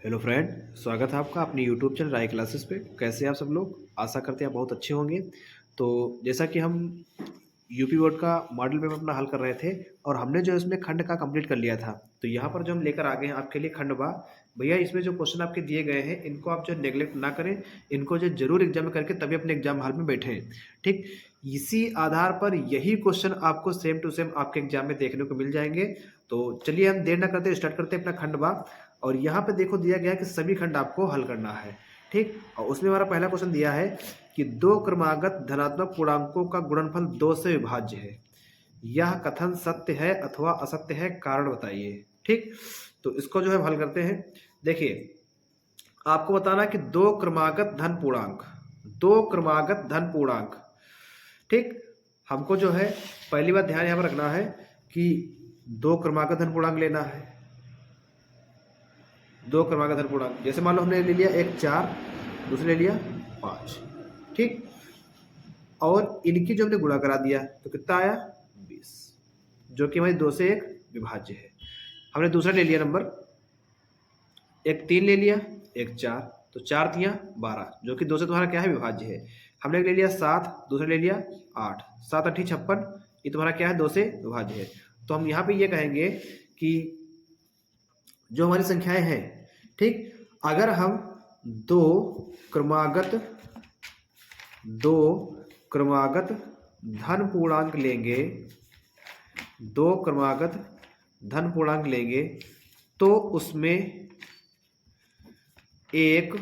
Hello friend, स्वागत है आपका अपने यूट्यूब चैनल राय क्लासेस पे। कैसे हैं आप सब लोग? आशा करते हैं आप बहुत अच्छे होंगे। तो जैसा कि हम यूपी बोर्ड का मॉडल पेपर अपना हल कर रहे थे और हमने जो इसमें खंड का कंप्लीट कर लिया था, तो यहाँ पर जो हम लेकर आ गए हैं आपके लिए खंड बा। भैया इसमें जो क्वेश्चन आपके दिए गए हैं इनको आप जो नेगलेक्ट ना करें, इनको जो जरूर एग्जाम में करके तभी अपने एग्जाम हॉल में बैठें। ठीक, इसी आधार पर यही क्वेश्चन आपको सेम टू सेम आपके एग्जाम में देखने को मिल जाएंगे। तो चलिए हम देर ना करते स्टार्ट करते हैं अपना खंड बा। और यहाँ पे देखो दिया गया है कि सभी खंड आपको हल करना है। ठीक, और उसमें हमारा पहला क्वेश्चन दिया है कि दो क्रमागत धनात्मक पूर्णांकों का गुणनफल 2 से विभाज्य है। यह कथन सत्य है अथवा असत्य है, कारण बताइए। ठीक, तो इसको जो है हल करते हैं। देखिए, आपको बताना कि दो क्रमागत धन पूर्णांक, दो क्रमागत धन पूर्णांक। ठीक, हमको जो है पहली बात ध्यान यहाँ पर रखना है कि दो क्रमागत धन पूर्णांक लेना है। दो क्रमागत धन पूर्णांक, जैसे मान लो हमने ले लिया एक 4, दूसरे ले लिया 5। ठीक, और इनकी जो हमने गुणा करा दिया तो कितना आया 20, जो कि हमारी 2 से 1 विभाज्य है। हमने दूसरा ले लिया नंबर, एक 3 ले लिया, एक 4, तो 4 तियां 12, जो कि 2 से तुम्हारा क्या है विभाज्य है। हमने एक ले लिया 7, दूसरा ले लिया 8, 7 8 56, ये तुम्हारा क्या है 2 से विभाज्य है। तो हम यहाँ पे ये कहेंगे कि जो हमारी संख्याएं हैं, ठीक, अगर हम दो क्रमागत धन पूर्णांक लेंगे, दो क्रमागत धन पूर्णांक लेंगे तो उसमें एक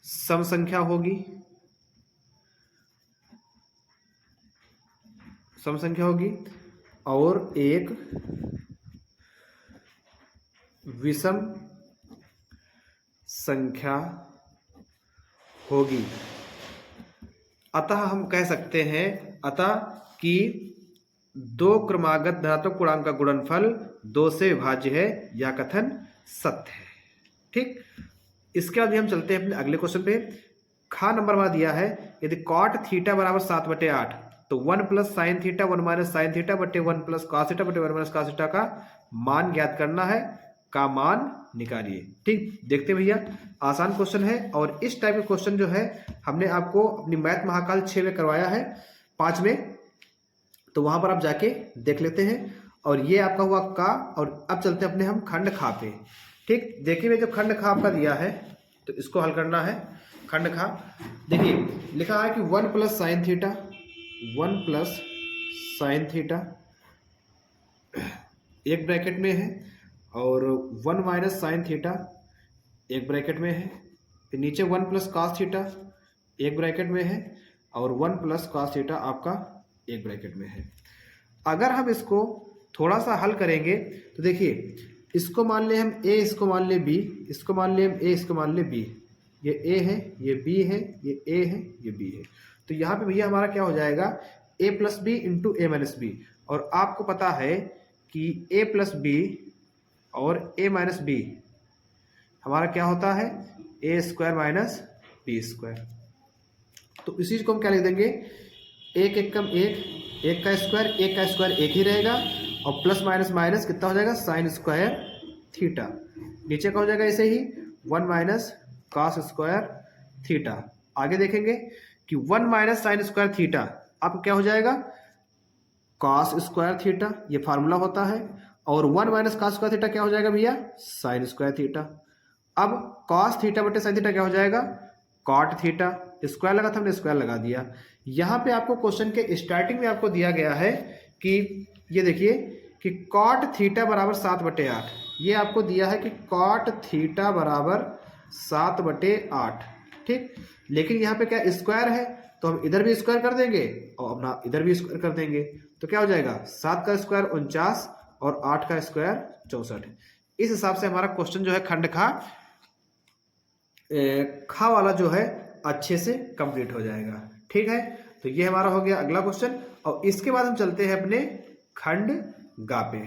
सम संख्या होगी, सम संख्या होगी, और एक विषम संख्या होगी। अतः हम कह सकते हैं कि दो क्रमागत धनात्मक पूर्णांक का गुणनफल 2 से विभाज्य है, यह कथन सत्य है। ठीक, इसके बाद हम चलते हैं अपने अगले क्वेश्चन पे। खा नंबर हमारा दिया है, यदि कॉट थीटा बराबर 7/8 तो 1 plus sine theta 1 minus sine theta बटे 1 प्लस कॉस थीटा बटे 1 माइनस कॉस थीटा का मान ज्ञात करना है, का मान निकालिए। ठीक, देखते भैया, आसान क्वेश्चन है और इस टाइप के क्वेश्चन जो है हमने आपको अपनी मैथ महाकाल 6 में करवाया है, 5 में, तो वहां पर आप जाके देख लेते हैं। और ये आपका हुआ का, और अब चलते हैं अपने हम खंड खा पे। ठीक, देखिए जो खंड खा आपका दिया है तो इसको हल करना है। खंड खा देखिए लिखा है कि 1 plus sine theta, 1 plus sine theta एक ब्रैकेट में है, और 1 माइनस साइन थीटा एक ब्रैकेट में है, फिर नीचे 1 प्लस कॉस थीटा एक ब्रैकेट में है, और 1 प्लस कॉस थीटा आपका एक ब्रैकेट में है। अगर हम इसको थोड़ा सा हल करेंगे तो देखिए, इसको मान ले हम a, इसको मान ले b, इसको मान ले हम a, इसको मान ले b। ये a है, ये b है, ये a है, ये b है। तो यहाँ पे भैया हमारा क्या हो जाएगा, a plus B into A minus B. और आपको पता है कि a प्लस बी और a माइनस बी हमारा क्या होता है, a square minus B square. तो इसी चीज को हम क्या लिख देंगे, एक एक कम एक, एक का स्क्वायर एक ही रहेगा, और प्लस माइनस माइनस कितना हो जाएगा, साइन स्क्वायर थीटा। नीचे का हो जाएगा ऐसे ही 1 माइनस कॉस स्क्वायर थीटा। आगे देखेंगे कि 1 माइनस साइन स्क्वायर थीटा अब क्या हो जाएगा, कॉस स्क्वायर थीटा, ये फार्मूला होता है। और 1 माइनस कॉस स्क्वायर थीटा क्या हो जाएगा भैया, साइन स्क्वायर थीटा। अब कॉस थीटा बटे साइन थीटा क्या हो जाएगा, कॉट थीटा। स्क्वायर लगा था, हमने स्क्वायर लगा दिया। यहाँ पे आपको क्वेश्चन के स्टार्टिंग में आपको दिया गया है कि ये देखिए कि कॉट थीटा बराबर 7/8, ये आपको दिया है कि कॉट थीटा बराबर 7/8। ठीक, लेकिन यहाँ पे क्या स्क्वायर है, तो हम इधर भी स्क्वायर कर देंगे और अपना इधर भी स्क्वायर कर देंगे, तो क्या हो जाएगा 7 का स्क्वायर 49 और 8 का स्क्वायर 64। इस हिसाब से हमारा क्वेश्चन जो है खंड खा वाला जो है अच्छे से कंप्लीट हो जाएगा। ठीक है, तो ये हमारा हो गया अगला क्वेश्चन। और इसके बाद हम चलते हैं अपने खंड गा पे।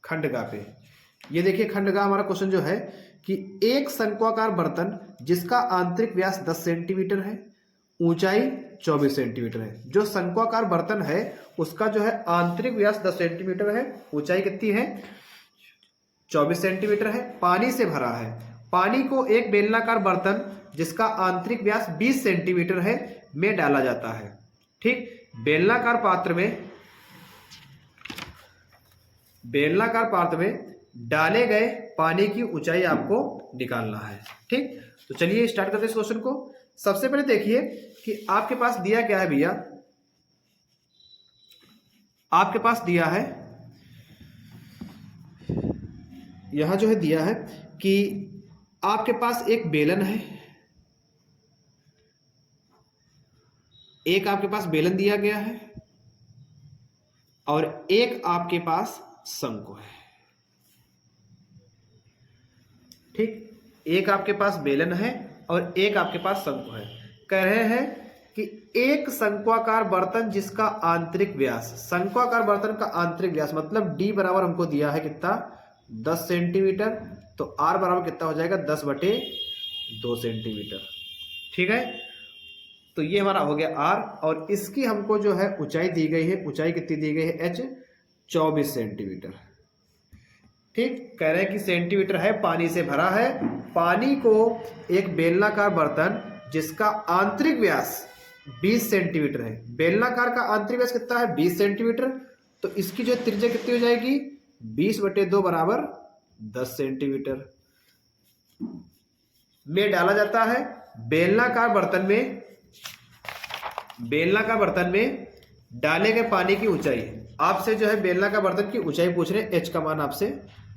खंड गा पे ये देखिए, खंड गा हमारा क्वेश्चन जो है कि एक शंक्वाकार बर्तन जिसका आंतरिक व्यास 10 सेंटीमीटर है, ऊंचाई 24 सेंटीमीटर है। जो शंक्वाकार बर्तन है उसका जो है आंतरिक व्यास 10 सेंटीमीटर है, ऊंचाई कितनी है 24 सेंटीमीटर है, पानी से भरा है पानी को एक बेलनाकार बर्तन जिसका आंतरिक व्यास 20 सेंटीमीटर है में डाला जाता है। ठीक, बेलनाकार पात्र में डाले गए पानी की ऊंचाई आपको निकालना है। ठीक, तो चलिए स्टार्ट करते हैं इस क्वेश्चन को। सबसे पहले देखिए कि आपके पास दिया क्या है भैया। आपके पास दिया है, यहां जो है दिया है कि आपके पास एक बेलन है, एक आपके पास बेलन दिया गया है और एक आपके पास शंकु है। ठीक, एक आपके पास बेलन है और एक आपके पास शंकु है। कह रहे हैं कि एक शंक्वाकार बर्तन जिसका आंतरिक व्यास, शंक्वाकार बर्तन का आंतरिक व्यास मतलब d बराबर हमको दिया है कितना, 10 सेंटीमीटर, तो r बराबर कितना हो जाएगा, 10/2 सेंटीमीटर। ठीक है, तो ये हमारा हो गया r, और इसकी हमको जो है ऊंचाई दी गई है, ऊंचाई कितनी दी गई है, h 24 सेंटीमीटर। ठीक, कह रहे हैं कि सेंटीमीटर है, पानी से भरा है। पानी को एक बेलनाकार बर्तन जिसका आंतरिक व्यास 20 सेंटीमीटर है, बेलनाकार का आंतरिक व्यास कितना है, 20 सेंटीमीटर, तो इसकी जो त्रिज्या कितनी हो जाएगी, 20/2 बराबर 10 सेंटीमीटर में डाला जाता है। बेलनाकार बर्तन में डाले गए पानी की ऊंचाई, आपसे जो है बेलनाकार बर्तन की ऊंचाई पूछ रहे हैं, h का मान आपसे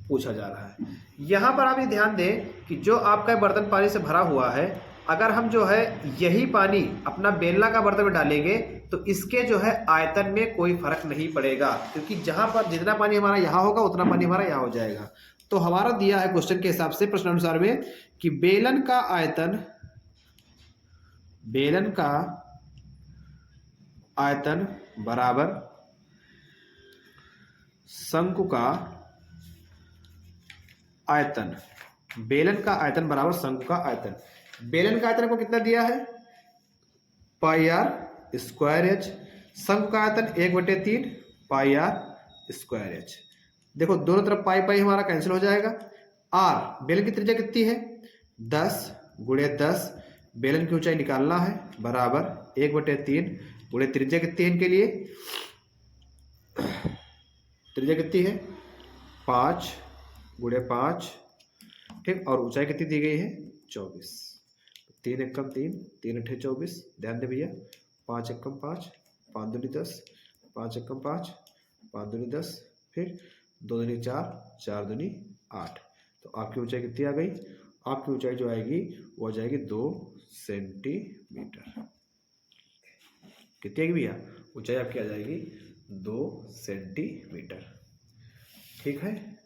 पूछा जा रहा है। यहां पर आप ये ध्यान दें कि जो आपका बर्तन पानी से भरा हुआ है, अगर हम जो है यही पानी अपना बेलनाकार बर्तन में डालेंगे तो इसके जो है आयतन में कोई फर्क नहीं पड़ेगा, क्योंकि जहां पर जितना पानी हमारा यहां होगा उतना पानी हमारा यहां हो जाएगा। तो हमारा दिया है क्वेश्चन के हिसाब से, प्रश्नानुसार में, कि बेलन का आयतन बराबर शंकु का आयतन। बेलन का आयतन बराबर शंकु का आयतन। बेलन का आयतन को कितना दिया है, πr²h। शंकु का आयतन 1/3 πr²h। देखो दोनों तरफ पाई पाई हमारा कैंसिल हो जाएगा। r, बेलन की त्रिज्या कितनी है, 10 × 10, बेलन की ऊंचाई निकालना है, बराबर 1/3 × त्रिज्या कितनी है इनके लिए, त्रिज्या कितनी है, 5 × 5। ठीक, और ऊंचाई कितनी दी गई है, 24। 3 एकम 3, 3 अठे 24। ध्यान दे भैया, 5 एकम 5, 5 दूनी 10, 5 एकम 5, 5 दूनी 10, फिर 2 दूनी 4, 4 दूनी 8। तो आपकी ऊंचाई कितनी आ गई, आपकी ऊंचाई जो आएगी वो आ जाएगी 2 सेंटीमीटर। कितनी आएगी भैया, ऊंचाई आपकी आ जाएगी 2 सेंटीमीटर। ठीक है,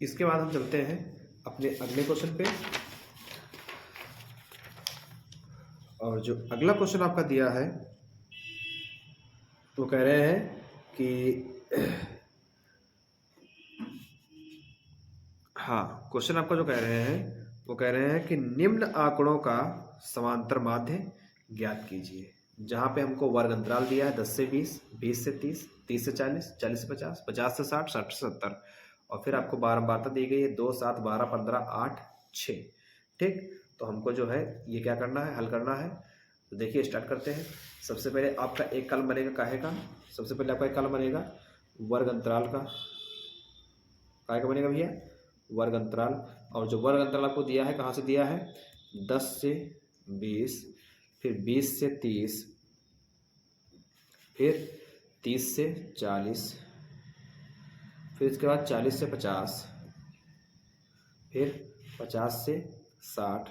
इसके बाद हम चलते हैं अपने अगले क्वेश्चन पे। और जो अगला क्वेश्चन आपका दिया है वो कह रहे हैं कि हाँ, क्वेश्चन आपका जो कह रहे हैं वो कह रहे हैं कि निम्न आंकड़ों का समांतर माध्य ज्ञात कीजिए। जहां पे हमको वर्ग अंतराल दिया है 10 से 20, 20 से 30, 30 से 40, 40 से 50, 50 से 60, 60 से 70, और फिर आपको बारंबारता दी गई है 2, 7, 12, 15, 8, 6। ठीक, तो हमको जो है ये क्या करना है, हल करना है। तो देखिए स्टार्ट करते हैं। सबसे पहले आपका एक कॉलम बनेगा काहे का, सबसे पहले आपका एक कॉलम बनेगा वर्ग अंतराल का। काहे का बनेगा भैया, वर्ग अंतराल। और जो वर्ग अंतराल आपको दिया है कहाँ से दिया है, 10 से 20, फिर 20 से 30, फिर 30 से 40, फिर इसके बाद 40 से 50, फिर 50 से 60,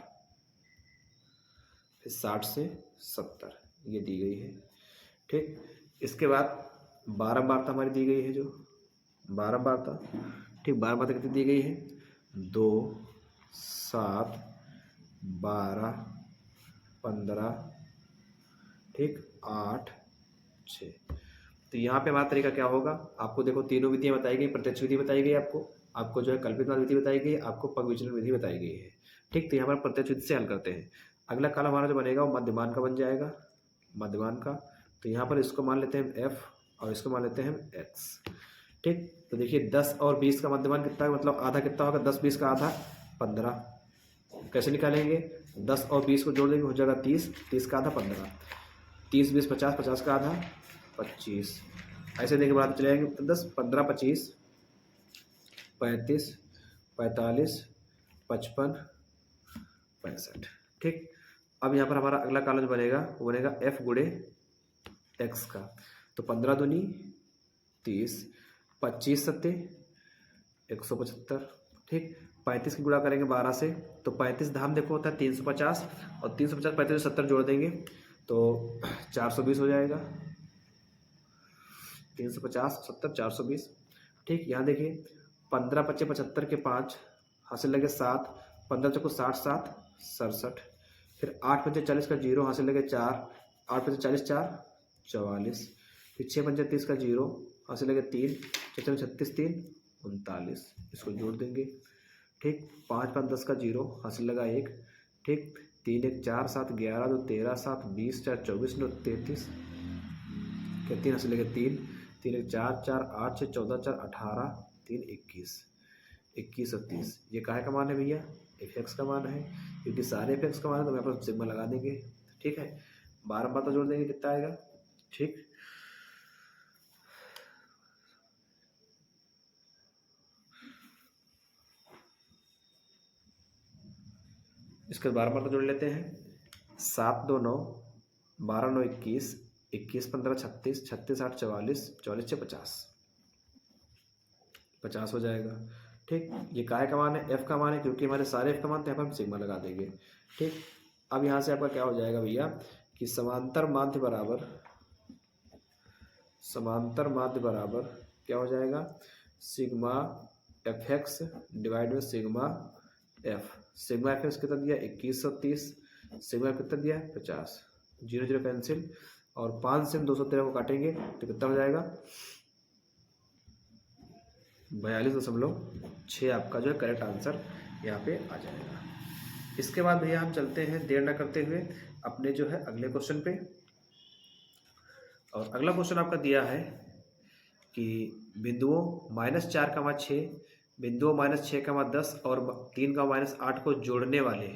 फिर 60 से 70, ये दी गई है। ठीक, इसके बाद बारंबारता हमारी दी गई है, जो बारंबारता, ठीक, बारंबारता कितनी दी गई है, 2, 7, 12, 15, ठीक, 8, 6। तो यहाँ पे हमारा तरीका क्या होगा, आपको देखो तीनों विधियाँ बताई गई, प्रत्यक्ष विधि बताई गई आपको जो है कल्पित विधि बताई गई, आपको पग विचलन विधि बताई गई है। ठीक, तो यहाँ पर प्रत्यक्ष विधि से हल करते हैं। अगला कॉलम हमारा जो बनेगा वो मध्यमान का बन जाएगा, मध्यमान का। तो यहाँ पर इसको मान लेते हैं f, और इसको मान लेते हैं हम x। ठीक, तो देखिए 10 और 20 का मध्यमान कितना है, मतलब आधा कितना होगा, 10 20 का आधा 15। कैसे निकालेंगे, 10 और 20 को जोड़ देंगे हो जाएगा 30, 30 का आधा 15, 30 20 50, 50 का आधा 25। ऐसे देखे बढ़ाते चले जाएंगे, 10 15 25 35 45 55 65। ठीक, अब यहाँ पर हमारा अगला कॉलम बनेगा, वो बनेगा f गुणे x का। तो 15 दूनी 30, 25 सत्ते 175। ठीक, 35 की गुणा करेंगे 12 से, तो 35 धाम देखो होता है 350, और 350 35 70 जोड़ देंगे तो 420 हो जाएगा। 350 70 420। ठीक, यहाँ देखिए 15 25 75 के 5 हासिल लगे 7, 15 चौको 60 7 67। फिर 8 पंजे 40 का 0 हासिल लगे 4, 8 पंजे 40 4 44। फिर 6 पंजे 30 का 0 हासिल लगे 3, 6 36 3 39। इसको जोड़ देंगे। ठीक, 5 5 10 का 0 हासिल लगा 1। ठीक, 3 1 4 7 11 2 13 7 20 4 24 9 33 के 3 हासिल लगे 3, 3 1 4 4 8 6 14 4 18 3 21, 21 और 30। ये काहे का मान है भैया, एफ एक्स का मान है, क्योंकि सारे एफ एक्स का मान है तो यहाँ पर सिग्मा लगा देंगे। ठीक है, 12 बार तो जोड़ देंगे कितना आएगा। ठीक, इसके 12 बार तो जोड़ लेते हैं, 7 2 9 12 9 21, 21 15 36, 36 8 44, 44 6 50, 50 हो जाएगा। ठीक, ये काहे का मान है, एफ का मान है, क्योंकि हमारे सारे एफ का मान तो यहाँ पर हम सिग्मा लगा देंगे। ठीक, अब यहाँ से आपका क्या हो जाएगा भैया कि समांतर माध्य बराबर क्या हो जाएगा, सिग्मा एफ एक्स डिवाइड में sigma F. Sigma F x कितना दिया 2130, सिग्मा एफ कितना दिया 50, 0 0 कैंसिल, और 5 से हम 213 को काटेंगे तो कितना हो जाएगा 42.6। आपका जो है करेक्ट आंसर यहाँ पे आ जाएगा। इसके बाद भैया हम चलते हैं देर न करते हुए अपने जो है अगले क्वेश्चन पे। और अगला क्वेश्चन आपका दिया है कि बिंदुओं -4, 6, बिंदुओं -6, 10 और 3, -8 को जोड़ने वाले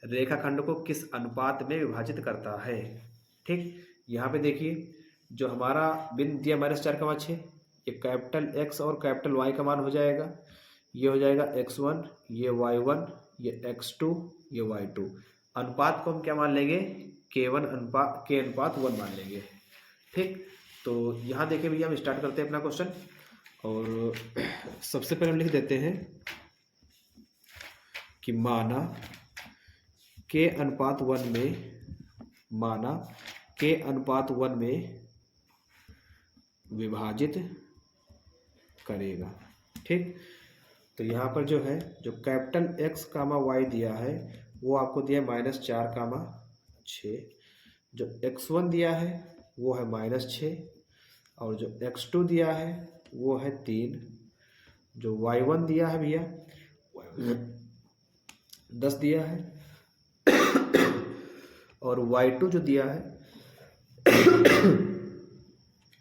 रेखाखंड को किस अनुपात में विभाजित करता है। ठीक, यहाँ पे देखिए जो हमारा बिंदु दिया -4, 6, ये कैपिटल X और कैपिटल Y का मान हो जाएगा। ये हो जाएगा x1, ये y1, ये x2, ये y2। अनुपात को हम क्या मान लेंगे, k अनुपात 1 मान लेंगे। ठीक, तो यहाँ देखिए भैया हम स्टार्ट करते हैं अपना क्वेश्चन। और सबसे पहले हम लिख देते हैं कि माना k अनुपात 1 में विभाजित करेगा। ठीक, तो यहाँ पर जो है जो कैपिटल X, Y दिया है वो आपको दिया -4, 6, जो x1 दिया है वो है -6, और जो x2 दिया है वो है 3, जो y1 दिया है भैया 10 दिया है, और y2 जो दिया है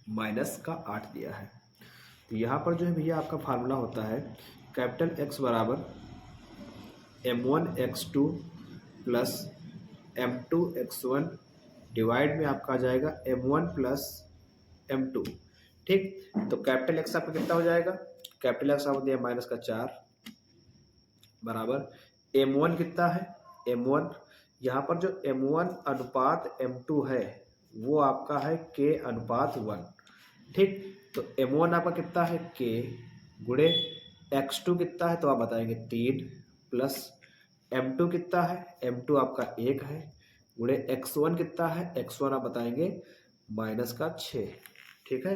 -8 दिया है। तो यहाँ पर जो है भैया आपका फार्मूला होता है कैपिटल X बराबर m1x2 प्लस m2x1 डिवाइड में आपका आ जाएगा m1 प्लस m2। ठीक, तो कैपिटल X आपका कितना हो जाएगा, कैपिटल X आपको दिया -4 बराबर m1 कितना है, m1 यहाँ पर जो m1 अनुपात m2 है वो आपका है k/1। ठीक, तो m1 आपका कितना है k गुणे x2 कितना है तो आप बताएंगे 3 प्लस m2 कितना है, m2 आपका 1 है, गुणे x1 कितना है, x1 आप बताएंगे -6। ठीक है,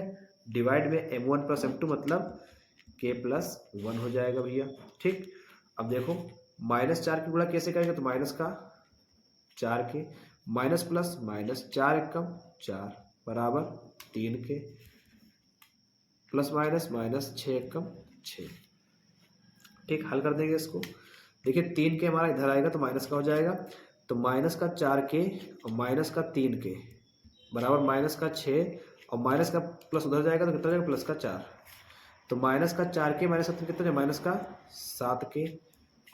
डिवाइड में m1 प्लस m2 मतलब k+1 हो जाएगा भैया। ठीक, अब देखो -4 की गुणा कैसे करेंगे, तो -4 के माइनस प्लस -4 एकम 4 बराबर 3 के प्लस -6 एकम 6। ठीक, हल कर देंगे इसको। देखिए 3 के हमारा इधर आएगा तो माइनस का हो जाएगा, तो -4 के और -3 के बराबर -6 और माइनस का प्लस उधर जाएगा तो कितना हो जाएगा, प्लस का 4। तो माइनस का 4 के माइनस 7 कितना हो जाएगा, माइनस का 7 के,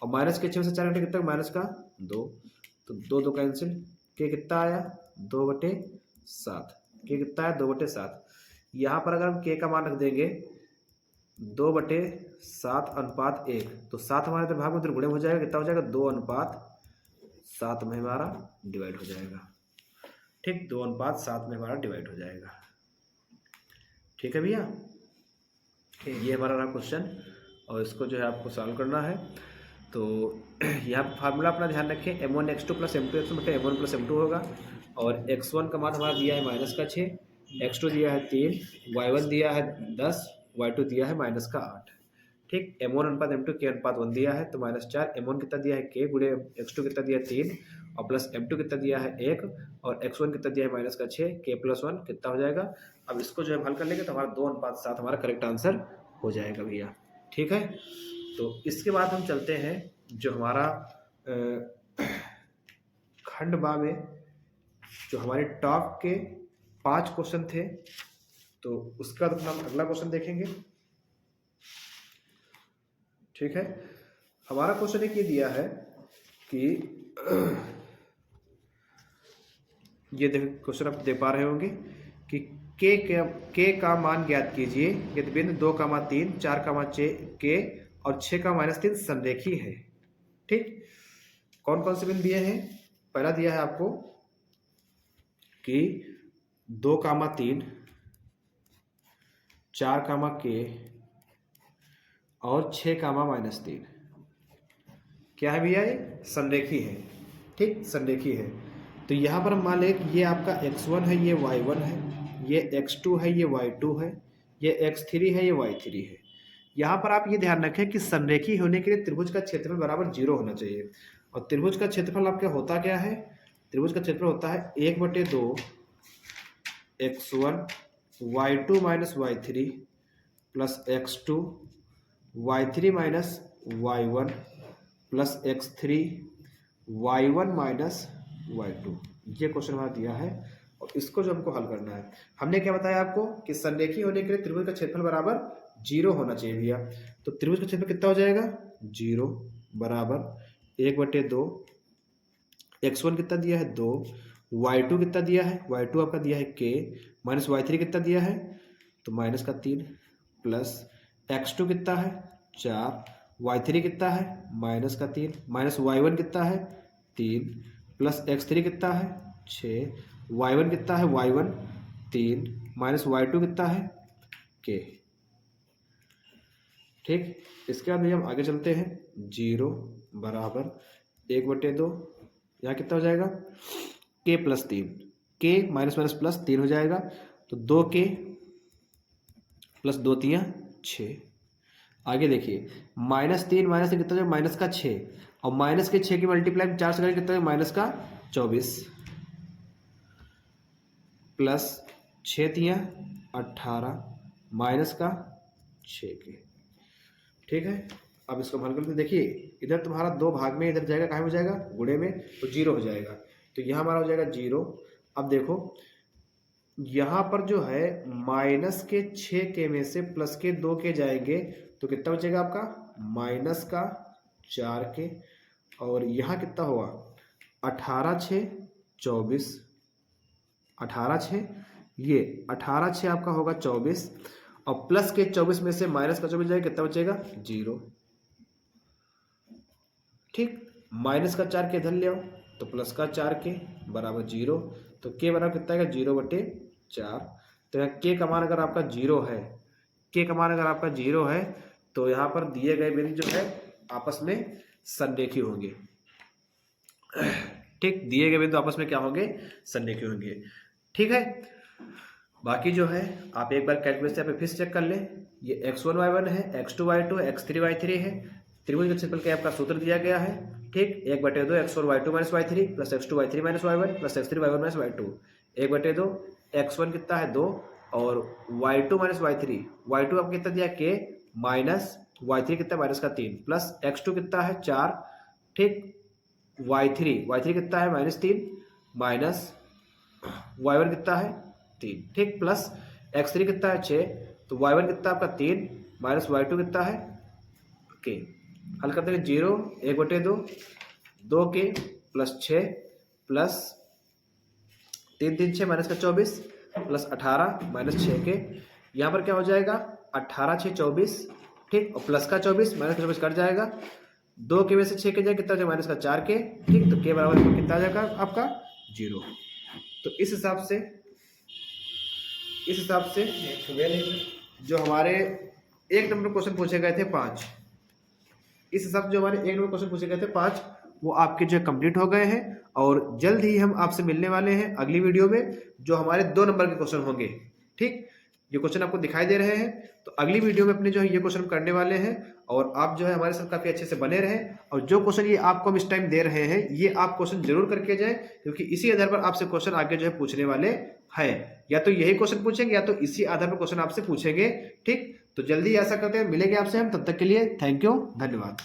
और माइनस के 6 से 4 घटे कितना, माइनस का 2। तो 2 2 कैंसिल, के कितना आया 2/7, के कितना है 2/7। यहाँ पर अगर हम के का मान रख देंगे 2/7/1, तो 7 हमारे इधर भाग में उधर गुणे हो जाएगा, कितना हो जाएगा 2/7 में हमारा डिवाइड हो जाएगा। ठीक, 2/7 में हमारा डिवाइड हो जाएगा। ठीक है भैया, ये हमारा रहा क्वेश्चन, और इसको जो है आपको सॉल्व करना है। तो यहाँ पर फार्मूला अपना ध्यान रखें, m1 x2 plus m2 x1 बटे m1 प्लस m2 होगा, और x1 का मान हमारा दिया है माइनस का 6, x2 दिया है 3, y1 दिया है 10, y2 दिया है माइनस का 8। ठीक, m1 अनुपात m2 के अनुपात 1 दिया है तो -4, m1 कितना दिया है k गुणे x2 कितना दिया है 3, और प्लस m2 कितना दिया है 1, और x1 कितना दिया है माइनस का 6, k प्लस 1 कितना हो जाएगा। अब इसको जो है हल कर लेंगे तो हमारा 2:7 हमारा करेक्ट आंसर हो जाएगा भैया। ठीक है, तो इसके बाद हम चलते हैं जो हमारा खंड बा में जो हमारे टॉप के 5 क्वेश्चन थे, तो उसका तो हम अगला क्वेश्चन देखेंगे। ठीक है, हमारा क्वेश्चन एक ये दिया है कि ये देख क्वेश्चन आप देख पा रहे होंगे कि के का मान ज्ञात कीजिए यदि बिंदु 2, 3, 4, के और 6, -3 संरेखी है। ठीक, कौन कौन से बिंदु दिए हैं, पहला दिया है आपको कि 2, 3, 4, के और 6, -3 क्या है भैया, ये संरेखी है। ठीक, संरेखी है। तो यहाँ पर हम मान लें कि ये आपका x1 है, ये y1 है, ये x2 है, ये y2 है, ये x3 है, ये y3 है। यहाँ पर आप ये ध्यान रखें कि संरेखी होने के लिए त्रिभुज का क्षेत्रफल बराबर 0 होना चाहिए। और त्रिभुज का क्षेत्रफल आपका होता क्या है, त्रिभुज का क्षेत्रफल होता है 1/2 x1 y2 minus y3 plus x2 y3 minus y1 plus x3 y1 minus y2। ये क्वेश्चन हमारा दिया है, और इसको जो हमको हल करना है, हमने क्या बताया आपको कि संरेखी होने के लिए त्रिभुज का क्षेत्रफल बराबर 0 होना चाहिए भैया। तो त्रिभुज का क्षेत्रफल कितना हो जाएगा, 0 बराबर 1/2 x1 कितना दिया है 2, y2 कितना दिया है, y2 आपका दिया है k, माइनस y3 कितना दिया है तो माइनस का 3, प्लस x2 कितना है 4, y3 कितना है माइनस का 3, माइनस y1 कितना है 3, प्लस x3 कितना है 6, y1 कितना है y1 3, माइनस y2 कितना है k। ठीक, इसके बाद हम आगे चलते हैं, 0 बराबर 1/2, यहाँ कितना हो जाएगा k plus 3, k minus minus plus 3 हो जाएगा, तो 2k प्लस 2 3 6। आगे देखिए -3 माइनस कितना हो जाएगा, माइनस का 6, और माइनस के 6 की मल्टीप्लाई 4 से करेंगे कितना है, माइनस का 24, प्लस 6 3 18 माइनस का 6 के। ठीक है, अब इसको हल करते देखिए, इधर तुम्हारा 2 भाग में, इधर जाएगा कहाँ हो जाएगा, गुणे में, तो 0 हो जाएगा, तो यहाँ हमारा हो जाएगा 0। अब देखो यहाँ पर जो है माइनस के 6 के में से प्लस के 2 के जाएंगे तो कितना बचेगा आपका, माइनस का 4 के, और यहाँ कितना होगा 18 6 24, 18 6, ये 18 6 आपका होगा 24, और प्लस के 24 में से माइनस का 24 जाएगा, कितना बचेगा 0। ठीक, माइनस का 4 के इधर ले आओ तो प्लस का 4 के बराबर 0, तो के बराबर कितना आएगा 0/4। तो यहाँ के का मान अगर आपका 0 है, के का मान अगर आपका 0 है तो यहाँ पर दिए गए बिंदु जो है आपस में संरेखी होंगे। ठीक, दिए गए बिंदु आपस में क्या होंगे, संरेखी होंगे। ठीक है, बाकी जो है आप एक बार कैलकुलेशन पे फिर से चेक कर लें, ये x1 y1 है, x2 y2 है, x3 y3 है। त्रिभुज के क्षेत्रफल का आपका सूत्र दिया गया है। ठीक, 1/2 x1 y2 minus y3 plus x2 y3 minus y1 plus x3 y1 minus y2, 1/2 x1 कितना है 2 और y2 माइनस y3 आपको कितना दिया k माइनस y3 कितना माइनस का 3 प्लस x2 कितना है 4। ठीक, y3 कितना है -3 माइनस y1 कितना है 3, ठीक, प्लस x3 कितना है 6, तो y1 कितना आपका 3 माइनस y2 कितना है, ओके, हल करते हैं 0 1/2 2 के प्लस 6 प्लस 3 3 6 माइनस का 24 प्लस 18 माइनस 6 के, यहाँ पर क्या हो जाएगा 18 6 24, ठीक, और प्लस का 24 माइनस का 24 कट जाएगा, 2 के में से 6 के जाए कितना हो जाएगा माइनस का 4 के, ठीक, तो के बराबर कितना आ जाएगा आपका 0। तो इस हिसाब से जो हमारे 1 नंबर क्वेश्चन पूछे गए थे 5, इस हिसाब से जो हमारे 1 नंबर क्वेश्चन पूछे गए थे 5 वो आपके जो कंप्लीट हो गए हैं, और जल्द ही हम आपसे मिलने वाले हैं अगली वीडियो में जो हमारे 2 नंबर के क्वेश्चन होंगे, ठीक, ये क्वेश्चन आपको दिखाई दे रहे हैं, तो अगली वीडियो में अपने जो है ये क्वेश्चन करने वाले हैं, और आप जो है हमारे साथ काफी अच्छे से बने रहें, और जो क्वेश्चन ये आपको हम इस टाइम दे रहे हैं ये आप क्वेश्चन जरूर करके जाएं, क्योंकि इसी आधार पर आपसे क्वेश्चन आगे जो है पूछने वाले हैं, या तो यही क्वेश्चन पूछेंगे या तो इसी आधार पर क्वेश्चन आपसे पूछेंगे, ठीक, तो जल्दी ऐसा करते हैं, मिलेंगे आपसे हम, तब तक के लिए थैंक यू, धन्यवाद।